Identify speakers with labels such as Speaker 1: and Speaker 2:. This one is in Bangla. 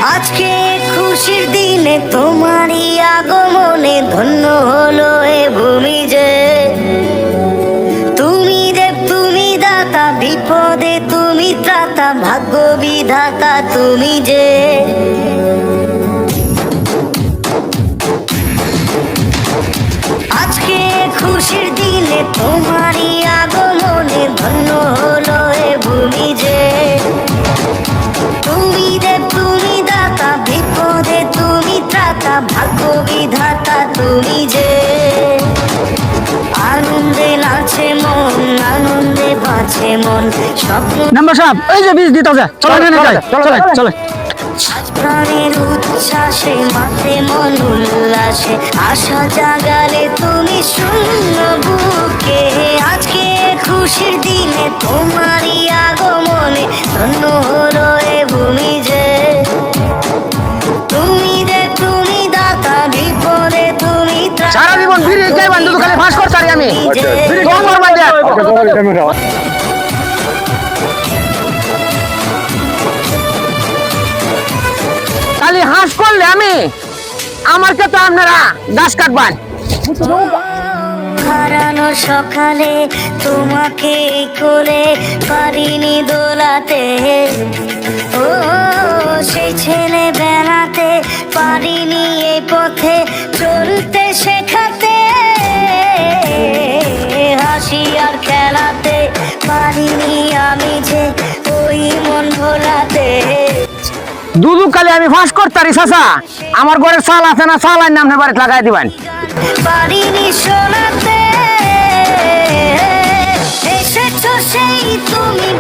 Speaker 1: আজকে খুশির দিনে তোমারই আগমনে ধন্য হলো এ ভূমি যে। তুমি দেব তুমি দাতা, বিপদে তুমি ত্রাতা, ভাগ্য বিধাতা তুমি যে। আজকে খুশির দিনে তোমারই আগমনে ধন্য হলো এ ভূমি যে। তুমি দেব তুমি দাতা, বিপদে তুমি ত্রাতা, ভাগ্য বিধাতা তুমি যে। আনন্দে নাচে মন, আনন্দে বাঁচে মন, স্বপ্ন
Speaker 2: নাম্বার সাহেব এই যে বীজ দিতে যায়, চলে চলে চলে।
Speaker 1: আজ প্রাণের উচ্ছ্বাসে মাথে মন উল্লাসে, আশা জাগালে তুমি শূন্য বুকে। আজকে খুশির দিনে তোমারই আগমনে ধন্য হলো এ ভূমি যে। তুমি দে তুমি দাতা, বিপদে তুমি ত্রাতা,
Speaker 2: সারা জীবন বিড়ি খাই বান্ধব খালি ফাঁস করতারি আমি তোমার মাঝে। খালি হাঁস করলে আমি আমার কে তো আপনারা গাছ কাটবান।
Speaker 1: হারানো সকালে তোমাকে কোলে পারিনি দোলাতে, ও সেই ছেলে বেড়াতে পারিনি এই পথে চলতে শেখাতে, হাসি আর খেলাতে পারিনি আমি যে ওই মন ভোলাতে।
Speaker 2: দুদু কালে আমি ফাঁস করতারি চাচা, আমার ঘরের চাল আছে না, চাল আইন নামে বাড়িতে লাগাই দিবেন।
Speaker 1: পারিনি শোনাতে এসেছো সেই তুমি